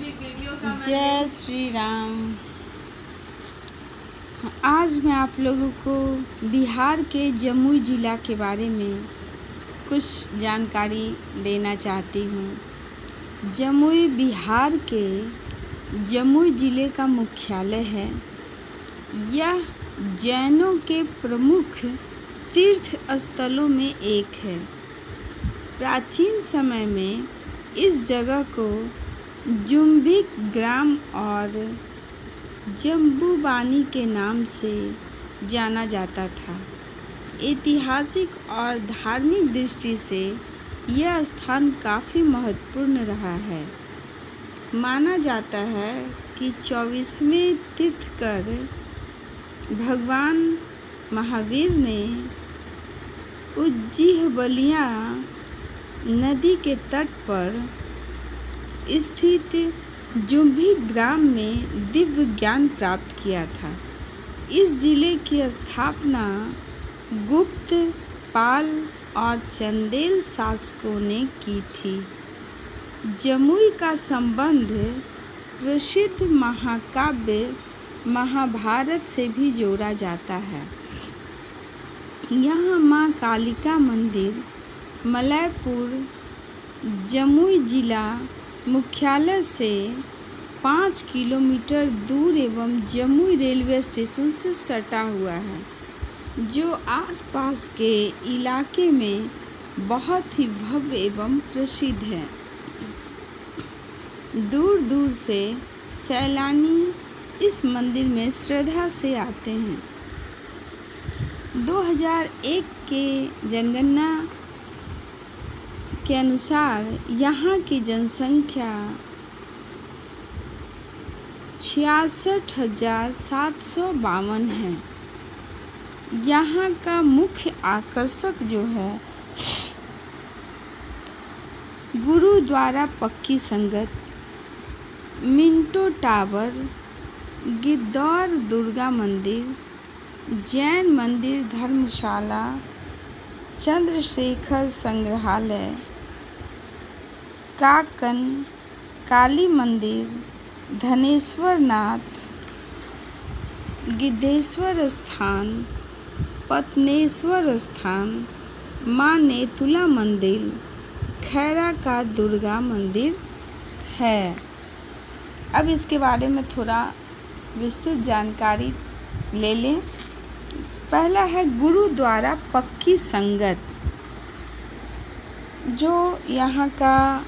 जय श्री राम। आज मैं आप लोगों को बिहार के जमुई ज़िला के बारे में कुछ जानकारी देना चाहती हूँ। जमुई बिहार के जमुई ज़िले का मुख्यालय है। यह जैनों के प्रमुख तीर्थ स्थलों में एक है। प्राचीन समय में इस जगह को जुम्बिक ग्राम और जम्बूबानी के नाम से जाना जाता था। ऐतिहासिक और धार्मिक दृष्टि से यह स्थान काफ़ी महत्वपूर्ण रहा है। माना जाता है कि 24वें तीर्थंकर भगवान महावीर ने उज्जीहबलिया नदी के तट पर स्थित जुम्बिक ग्राम में दिव्य ज्ञान प्राप्त किया था। इस ज़िले की स्थापना गुप्त, पाल और चंदेल शासकों ने की थी। जमुई का संबंध प्रसिद्ध महाकाव्य महाभारत से भी जोड़ा जाता है। यहाँ माँ कालिका मंदिर, मलयपुर, जमुई जिला मुख्यालय से 5 किलोमीटर दूर एवं जमुई रेलवे स्टेशन से सटा हुआ है, जो आसपास के इलाके में बहुत ही भव्य एवं प्रसिद्ध है। दूर दूर से सैलानी इस मंदिर में श्रद्धा से आते हैं। 2001 के जनगणना के अनुसार यहाँ की जनसंख्या 66,752 है। यहाँ का मुख्य आकर्षक जो है गुरुद्वारा पक्की संगत, मिंटो टावर, गिद्धौर दुर्गा मंदिर, जैन मंदिर, धर्मशाला, चंद्रशेखर संग्रहालय, काकन, काली मंदिर, धनेश्वर नाथ, गिद्धेश्वर स्थान, पत्नेश्वर स्थान, माँ नेतुला मंदिर, खैरा का दुर्गा मंदिर है। अब इसके बारे में थोड़ा विस्तृत जानकारी ले लें। पहला है गुरुद्वारा पक्की संगत, जो यहाँ का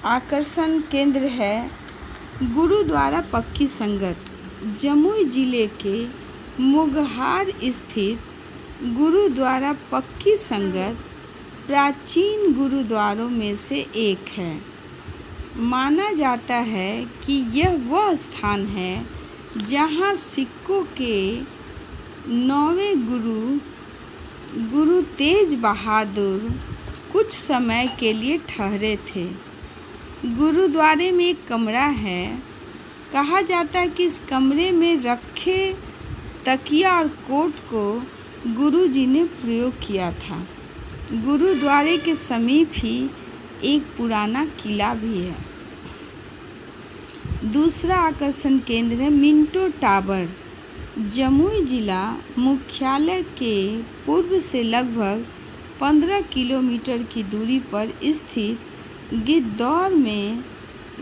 आकर्षण केंद्र है। गुरुद्वारा पक्की संगत जमुई जिले के मुगहार स्थित गुरुद्वारा पक्की संगत प्राचीन गुरुद्वारों में से एक है। माना जाता है कि यह वह स्थान है जहाँ सिखों के 9वें गुरु तेज बहादुर कुछ समय के लिए ठहरे थे। गुरुद्वारे में एक कमरा है। कहा जाता है कि इस कमरे में रखे तकिया और कोट को गुरुजी ने प्रयोग किया था। गुरुद्वारे के समीप ही एक पुराना किला भी है। दूसरा आकर्षण केंद्र है मिंटो टावर। जमुई जिला मुख्यालय के पूर्व से लगभग 15 किलोमीटर की दूरी पर स्थित गिद्धौर में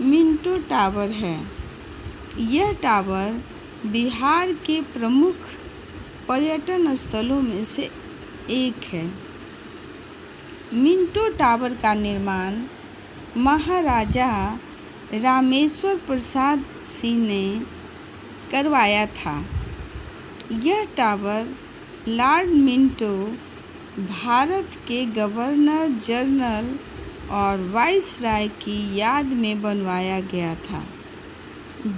मिंटो टावर है। यह टावर बिहार के प्रमुख पर्यटन स्थलों में से एक है। मिंटो टावर का निर्माण महाराजा रामेश्वर प्रसाद सिंह ने करवाया था। यह टावर लॉर्ड मिंटो, भारत के गवर्नर जनरल और वाइसराय की याद में बनवाया गया था,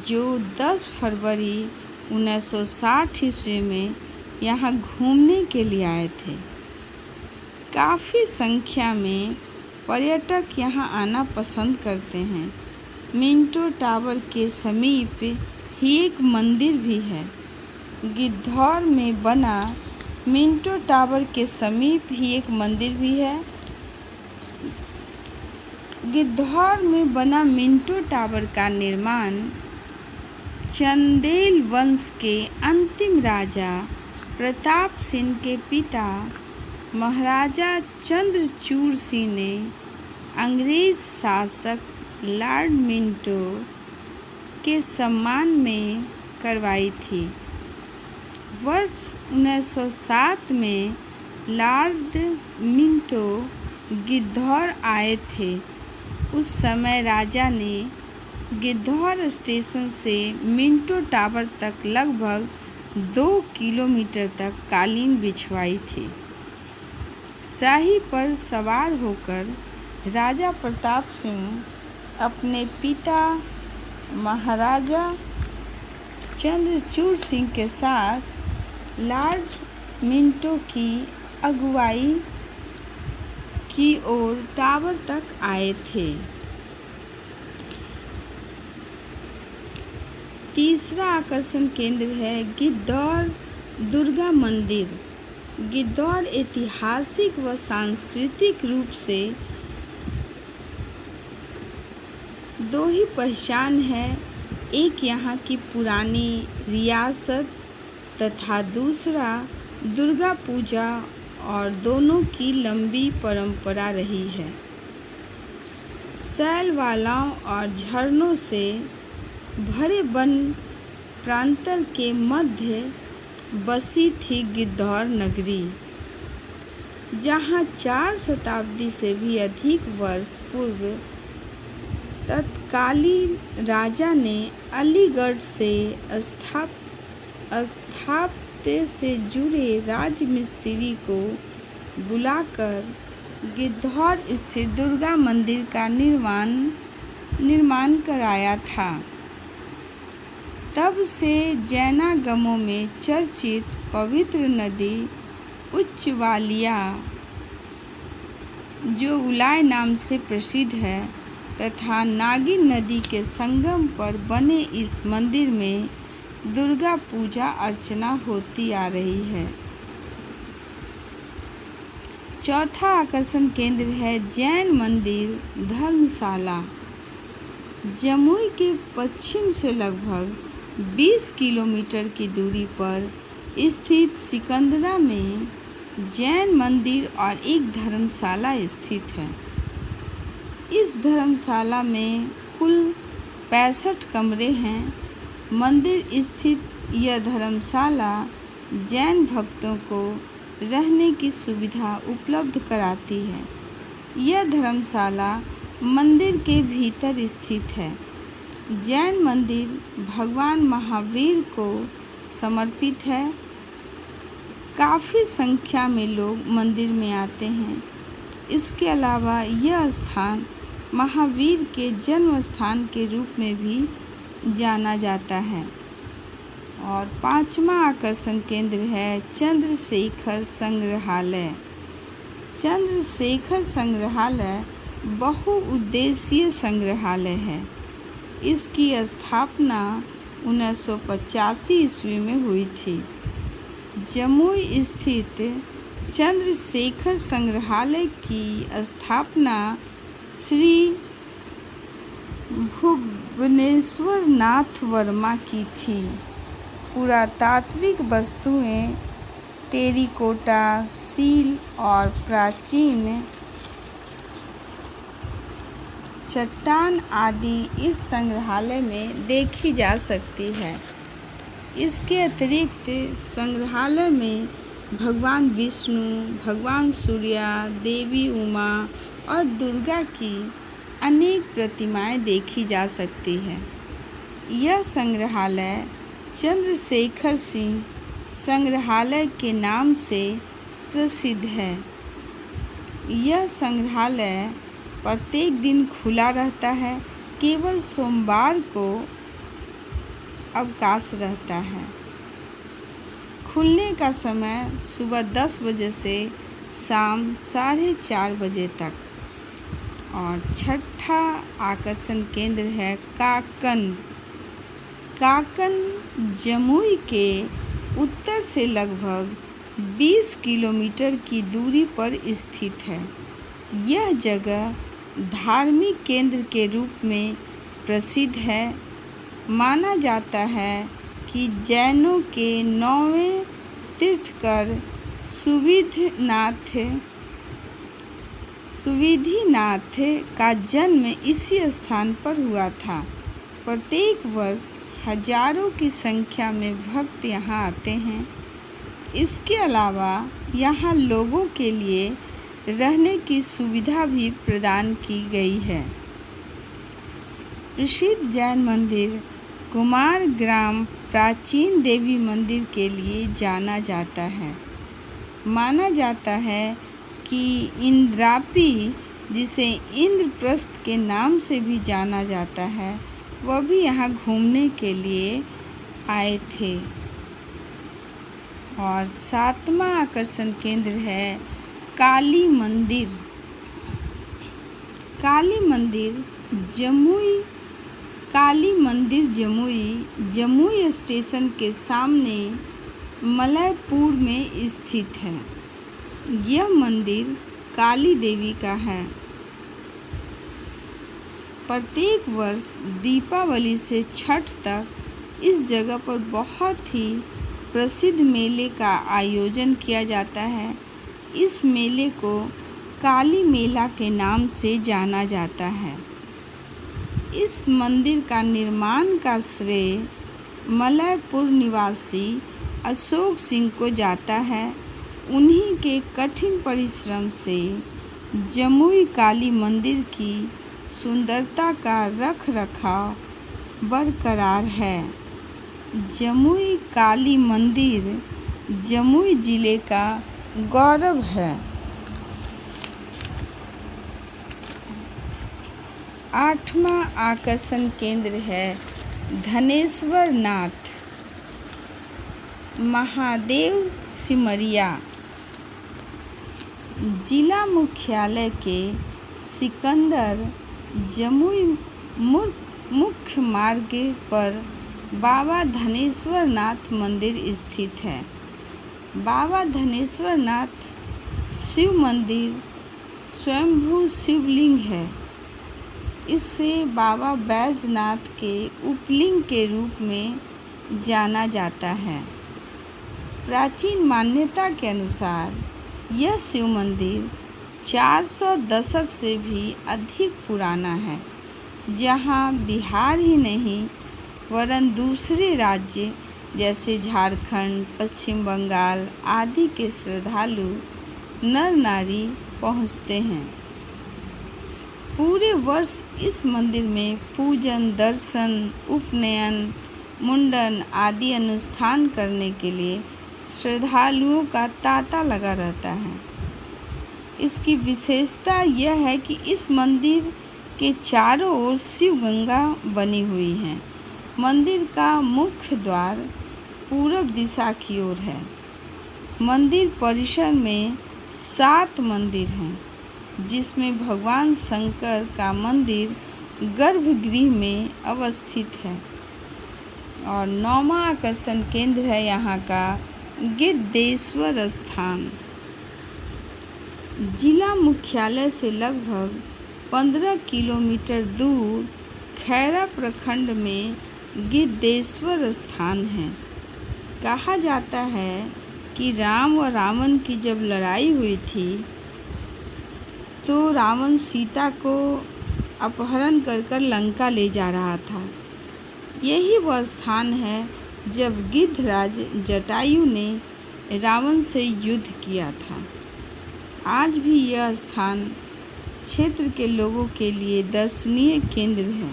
जो 10 फरवरी 1960 ईस्वी में यहाँ घूमने के लिए आए थे। काफ़ी संख्या में पर्यटक यहाँ आना पसंद करते हैं। मिंटो टावर के समीप ही एक मंदिर भी है। गिद्धौर में बना मिंटो टावर के समीप ही एक मंदिर भी है। गिद्धौर में बना मिंटो टावर का निर्माण चंदेल वंश के अंतिम राजा प्रताप सिंह के पिता महाराजा चंद्रचूड़ सिंह ने अंग्रेज शासक लॉर्ड मिंटो के सम्मान में करवाई थी। वर्ष 1907 में लॉर्ड मिंटो गिद्धौर आए थे। उस समय राजा ने गिद्धौर स्टेशन से मिंटो टावर तक लगभग 2 किलोमीटर तक कालीन बिछवाई थी। शाही पर सवार होकर राजा प्रताप सिंह अपने पिता महाराजा चंद्रचूड़ सिंह के साथ लॉर्ड मिंटो की अगुवाई की ओर टावर तक आए थे। तीसरा आकर्षण केंद्र है गिद्धौर दुर्गा मंदिर। गिद्धौर ऐतिहासिक व सांस्कृतिक रूप से दो ही पहचान है, एक यहाँ की पुरानी रियासत तथा दूसरा दुर्गा पूजा, और दोनों की लंबी परंपरा रही है। शैलवालाओं और झरनों से भरे वन प्रांतर के मध्य बसी थी गिद्धौर नगरी, जहाँ 4 शताब्दी से भी अधिक वर्ष पूर्व तत्कालीन राजा ने अलीगढ़ से स्थापत्य से जुड़े राजमिस्त्री को बुलाकर गिद्धौर स्थित दुर्गा मंदिर का निर्माण कराया था। तब से जैनागमों में चर्चित पवित्र नदी उच्चवालिया, जो उलाय नाम से प्रसिद्ध है, तथा नागिन नदी के संगम पर बने इस मंदिर में दुर्गा पूजा अर्चना होती आ रही है। चौथा आकर्षण केंद्र है जैन मंदिर धर्मशाला। जमुई के पश्चिम से लगभग 20 किलोमीटर की दूरी पर स्थित सिकंदरा में जैन मंदिर और एक धर्मशाला स्थित है। इस धर्मशाला में कुल 65 कमरे हैं। मंदिर स्थित यह धर्मशाला जैन भक्तों को रहने की सुविधा उपलब्ध कराती है। यह धर्मशाला मंदिर के भीतर स्थित है। जैन मंदिर भगवान महावीर को समर्पित है। काफ़ी संख्या में लोग मंदिर में आते हैं। इसके अलावा यह स्थान महावीर के जन्म स्थान के रूप में भी जाना जाता है। और 5वां आकर्षण केंद्र है चंद्रशेखर संग्रहालय। चंद्रशेखर संग्रहालय बहुउद्देशीय संग्रहालय है। इसकी स्थापना 1985 ईस्वी में हुई थी। जमुई स्थित चंद्रशेखर संग्रहालय की स्थापना श्री भुवनेश्वर नाथ वर्मा की थी। पुरातात्विक वस्तुएं, टेरिकोटा, सील और प्राचीन चट्टान आदि इस संग्रहालय में देखी जा सकती है। इसके अतिरिक्त संग्रहालय में भगवान विष्णु, भगवान सूर्य, देवी उमा और दुर्गा की अनेक प्रतिमाएं देखी जा सकती है। यह संग्रहालय चंद्रशेखर सिंह संग्रहालय के नाम से प्रसिद्ध है। यह संग्रहालय प्रत्येक दिन खुला रहता है। केवल सोमवार को अवकाश रहता है। खुलने का समय सुबह 10 बजे से शाम 4:30 बजे तक। और छठा आकर्षण केंद्र है काकन। काकन जमुई के उत्तर से लगभग 20 किलोमीटर की दूरी पर स्थित है। यह जगह धार्मिक केंद्र के रूप में प्रसिद्ध है। माना जाता है कि जैनों के 9वें तीर्थंकर सुविधिनाथ का जन्म इसी स्थान पर हुआ था। प्रत्येक वर्ष हजारों की संख्या में भक्त यहाँ आते हैं। इसके अलावा यहाँ लोगों के लिए रहने की सुविधा भी प्रदान की गई है। प्रसिद्ध जैन मंदिर कुमार ग्राम प्राचीन देवी मंदिर के लिए जाना जाता है। माना जाता है कि इंद्रापी, जिसे इंद्रप्रस्थ के नाम से भी जाना जाता है, वह भी यहाँ घूमने के लिए आए थे। और 7वां आकर्षण केंद्र है काली मंदिर। काली मंदिर जमुई स्टेशन के सामने मलयपुर में स्थित है। यह मंदिर काली देवी का है। प्रत्येक वर्ष दीपावली से छठ तक इस जगह पर बहुत ही प्रसिद्ध मेले का आयोजन किया जाता है। इस मेले को काली मेला के नाम से जाना जाता है। इस मंदिर का निर्माण का श्रेय मलयपुर निवासी अशोक सिंह को जाता है। उन्हीं के कठिन परिश्रम से जमुई काली मंदिर की सुंदरता का रखरखाव बरकरार है। जमुई काली मंदिर जमुई जिले का गौरव है। 8वां आकर्षण केंद्र है धनेश्वर नाथ महादेव सिमरिया। जिला मुख्यालय के सिकंदर जमुई मुख्य मार्ग पर बाबा धनेश्वर नाथ मंदिर स्थित है। बाबा धनेश्वर नाथ शिव मंदिर स्वयंभू शिवलिंग है। इससे बाबा बैजनाथ के उपलिंग के रूप में जाना जाता है। प्राचीन मान्यता के अनुसार यह शिव मंदिर 400 दशक से भी अधिक पुराना है, जहां बिहार ही नहीं वरन दूसरे राज्य जैसे झारखंड, पश्चिम बंगाल आदि के श्रद्धालु नर नारी पहुंचते हैं। पूरे वर्ष इस मंदिर में पूजन, दर्शन, उपनयन, मुंडन आदि अनुष्ठान करने के लिए श्रद्धालुओं का तांता लगा रहता है। इसकी विशेषता यह है कि इस मंदिर के चारों ओर शिव गंगा बनी हुई है। मंदिर का मुख्य द्वार पूरब दिशा की ओर है। मंदिर परिसर में 7 मंदिर हैं, जिसमें भगवान शंकर का मंदिर गर्भगृह में अवस्थित है। और 9वां आकर्षण केंद्र है यहाँ का गिद्धेश्वर स्थान। जिला मुख्यालय से लगभग 15 किलोमीटर दूर खैरा प्रखंड में गिद्धेश्वर स्थान है। कहा जाता है कि राम व रावण की जब लड़ाई हुई थी तो रावण सीता को अपहरण कर लंका ले जा रहा था। यही वह स्थान है जब गिद्धराज जटायु ने रावण से युद्ध किया था। आज भी यह स्थान क्षेत्र के लोगों के लिए दर्शनीय केंद्र है।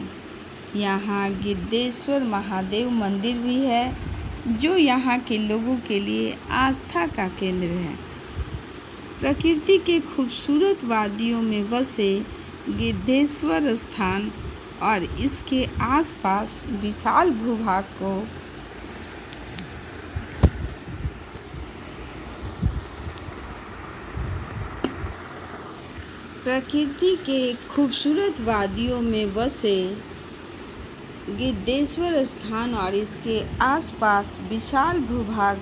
यहाँ गिद्धेश्वर महादेव मंदिर भी है, जो यहाँ के लोगों के लिए आस्था का केंद्र है। प्रकृति के खूबसूरत वादियों में बसे गिद्धेश्वर स्थान और इसके आसपास विशाल भूभाग को प्रकृति के खूबसूरत वादियों में बसे गिद्धेश्वर स्थान और इसके आसपास विशाल भूभाग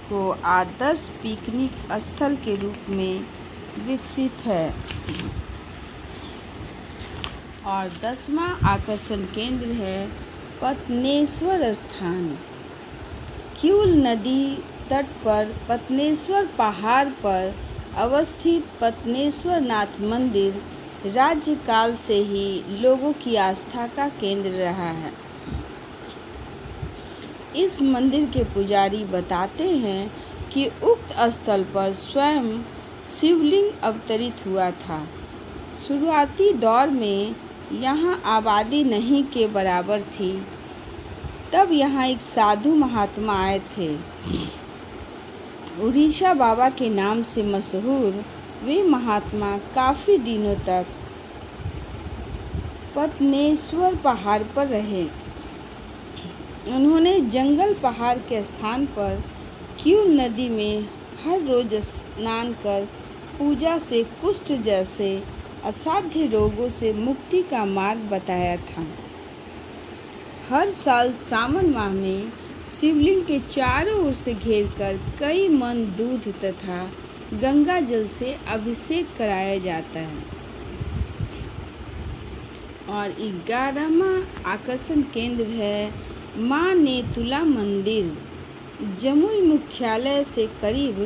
को आदर्श पिकनिक स्थल के रूप में विकसित है। और 10वां आकर्षण केंद्र है पत्नेश्वर स्थान। क्यूल नदी तट पर पत्नेश्वर पहाड़ पर अवस्थित पत्नेश्वर नाथ मंदिर राज्यकाल से ही लोगों की आस्था का केंद्र रहा है। इस मंदिर के पुजारी बताते हैं कि उक्त स्थल पर स्वयं शिवलिंग अवतरित हुआ था। शुरुआती दौर में यहाँ आबादी नहीं के बराबर थी। तब यहाँ एक साधु महात्मा आए थे। उड़ीसा बाबा के नाम से मशहूर वे महात्मा काफ़ी दिनों तक पत्नेश्वर पहाड़ पर रहे। उन्होंने जंगल पहाड़ के स्थान पर क्यूल नदी में हर रोज स्नान कर पूजा से कुष्ठ जैसे असाध्य रोगों से मुक्ति का मार्ग बताया था। हर साल सावन माह में शिवलिंग के चारों ओर से घेरकर कई मन दूध तथा गंगा जल से अभिषेक कराया जाता है। और 11वां आकर्षण केंद्र है माँ नेतुला मंदिर। जमुई मुख्यालय से करीब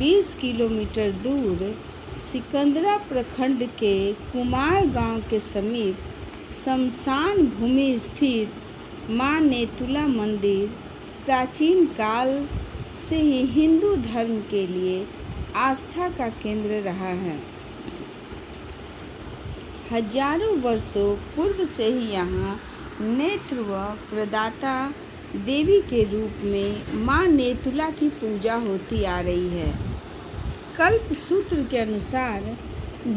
20 किलोमीटर दूर सिकंदरा प्रखंड के कुमार गांव के समीप शमशान भूमि स्थित माँ नेतुला मंदिर प्राचीन काल से ही हिंदू धर्म के लिए आस्था का केंद्र रहा है। हजारों वर्षों पूर्व से ही यहाँ नेत्र व प्रदाता देवी के रूप में माँ नेतुला की पूजा होती आ रही है। कल्प सूत्र के अनुसार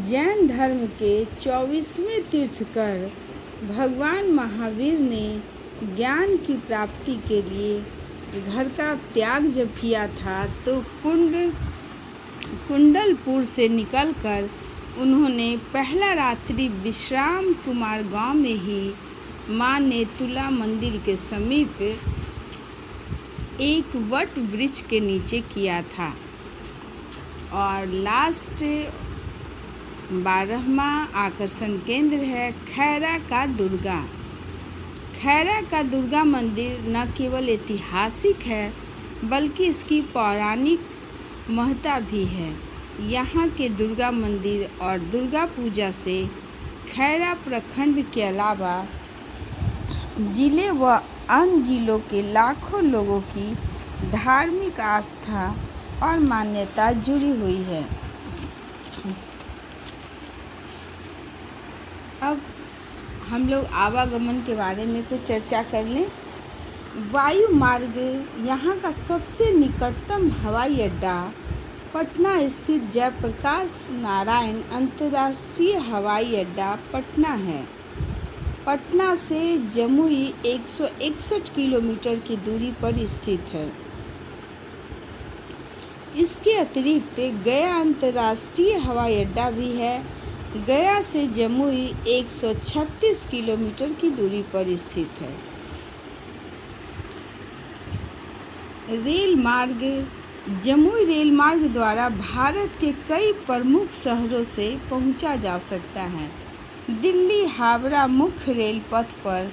जैन धर्म के 24वें तीर्थकर भगवान महावीर ने ज्ञान की प्राप्ति के लिए घर का त्याग जब किया था तो कुंडलपुर से निकलकर उन्होंने पहला रात्रि विश्राम कुमार गांव में ही माँ नेतुला मंदिर के समीप एक वट वृक्ष के नीचे किया था। और लास्ट 12वां आकर्षण केंद्र है खैरा का दुर्गा। खैरा का दुर्गा मंदिर न केवल ऐतिहासिक है बल्कि इसकी पौराणिक महत्ता भी है। यहाँ के दुर्गा मंदिर और दुर्गा पूजा से खैरा प्रखंड के अलावा जिले व अन्य जिलों के लाखों लोगों की धार्मिक आस्था और मान्यता जुड़ी हुई है। अब हम लोग आवागमन के बारे में कुछ चर्चा कर लें। वायु मार्ग यहाँ का सबसे निकटतम हवाई अड्डा पटना स्थित जयप्रकाश नारायण अंतर्राष्ट्रीय हवाई अड्डा पटना है। पटना से जमुई 161 किलोमीटर की दूरी पर स्थित है। इसके अतिरिक्त गया अंतर्राष्ट्रीय हवाई अड्डा भी है। गया से जमुई 136 किलोमीटर की दूरी पर स्थित है। रेल मार्ग जमुई रेल मार्ग द्वारा भारत के कई प्रमुख शहरों से पहुंचा जा सकता है। दिल्ली हावड़ा मुख्य रेल पथ पर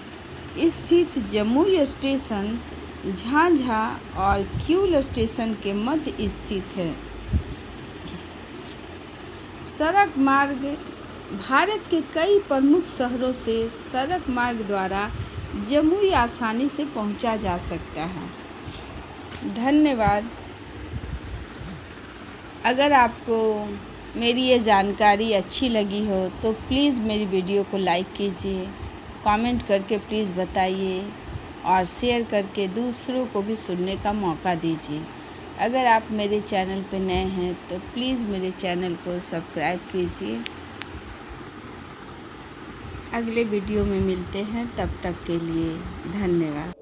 स्थित जमुई स्टेशन झांझा और क्यूल स्टेशन के मध्य स्थित है। सड़क मार्ग भारत के कई प्रमुख शहरों से सड़क मार्ग द्वारा जमुई आसानी से पहुंचा जा सकता है। धन्यवाद। अगर आपको मेरी ये जानकारी अच्छी लगी हो तो प्लीज़ मेरी वीडियो को लाइक कीजिए, कमेंट करके प्लीज़ बताइए और शेयर करके दूसरों को भी सुनने का मौका दीजिए। अगर आप मेरे चैनल पर नए हैं तो प्लीज़ मेरे चैनल को सब्सक्राइब कीजिए। अगले वीडियो में मिलते हैं, तब तक के लिए धन्यवाद।